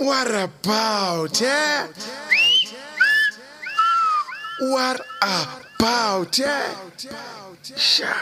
What about it? What about it? Sha.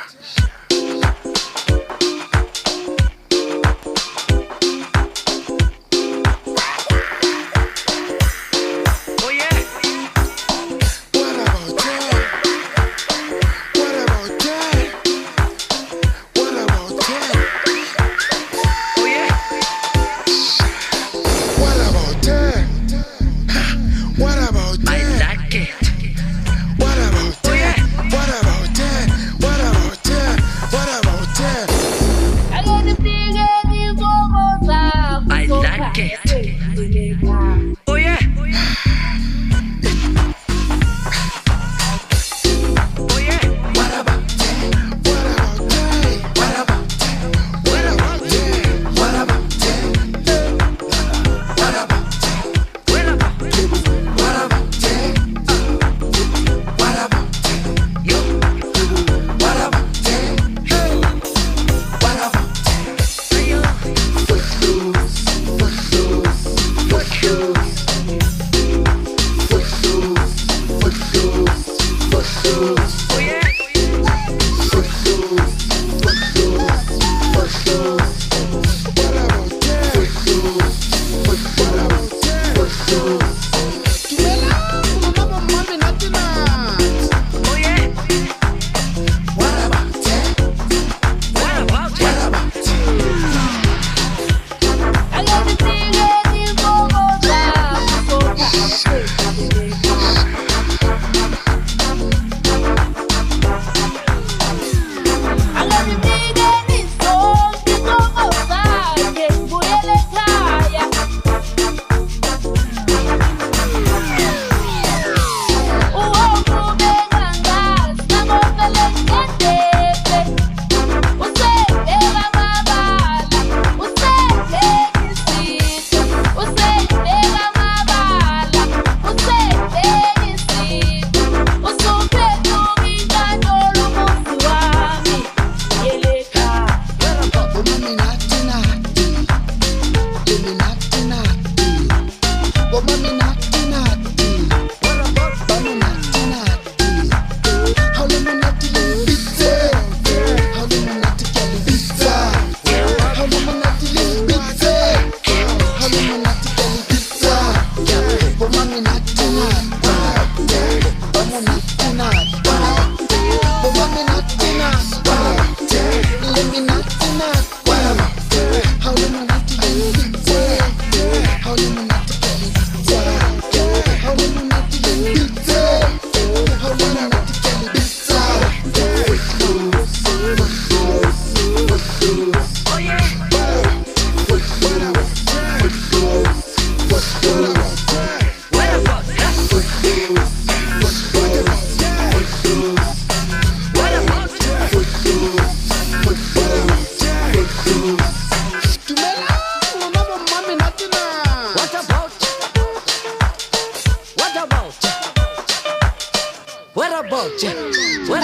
What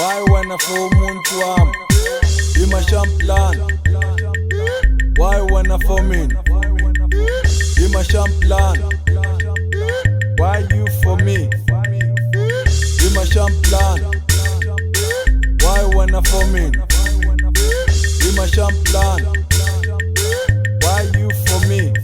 Why wanna for moon to arm? Be my champion. Why wanna for me? Be my champion. Why you for me? Be my champion. Why wanna for me? Be my champion. Why you for me?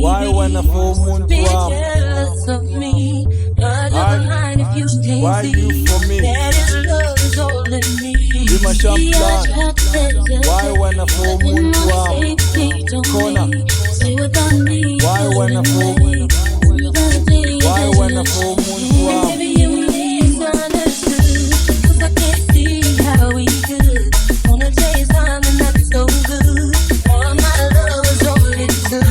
Why wanna full moon to arm? Jealous of me, but never mind if you can't Why see you for me? that his love is holding me. Be my champion. Why wanna full moon to arm? Corner. Why wanna full moon? Why wanna full moon to arm? Maybe you misunderstood, 'cause I can't see how we could wanna taste something that's so good. All of my love is only good.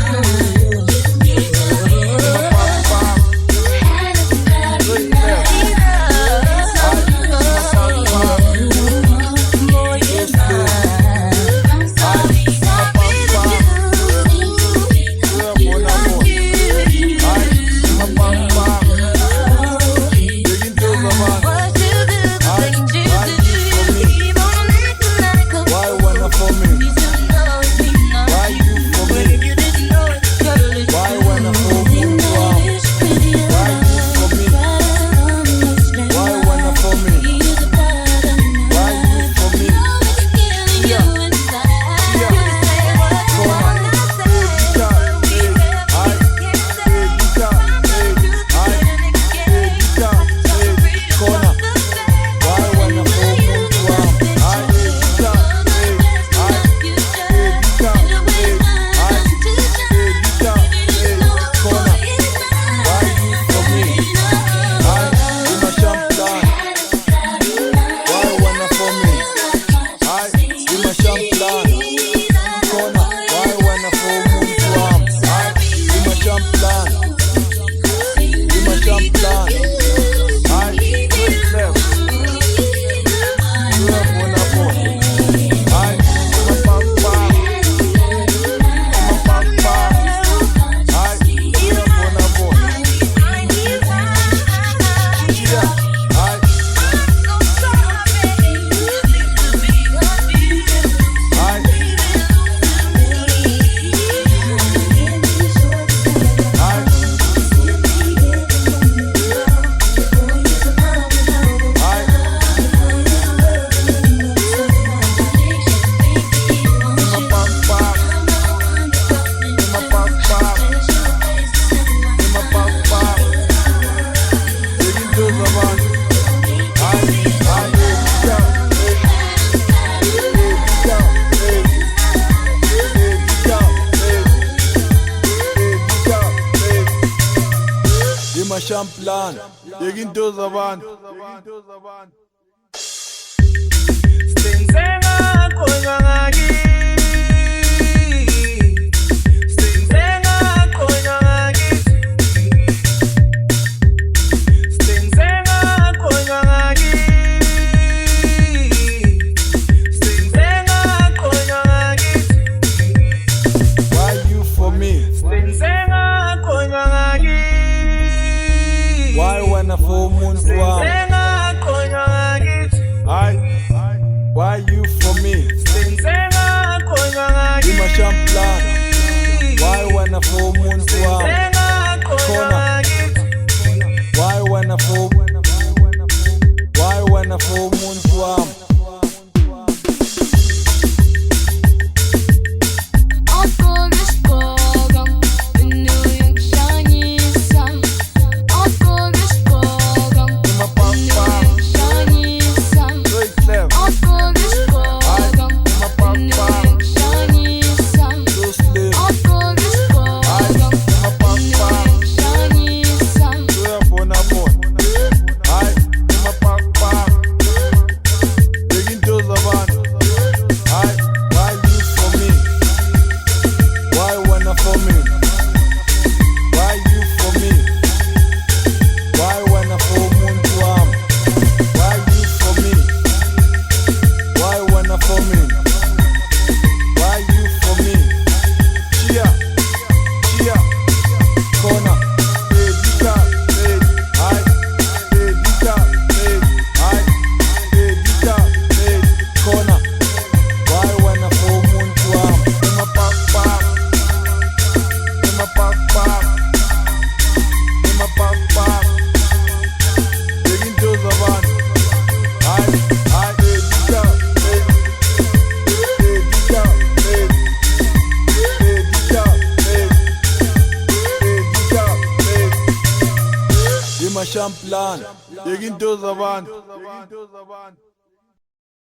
Champion, yegin to zaman. Singsenga konyangagi, singsenga konyangagi, singsenga konyangagi, singsenga konyangagi. Why you for me? Singsenga konyangagi. Why wanna for umuntu wami? Sengakhonya ngakithi. Hayi, why you for me? Sengakhonya ngakithi. Imashamplan. Why wanna for umuntu wami? Sengakhonya ngakithi. Why wanna for umuntu wami? Imashamplan, yeginto zabantu.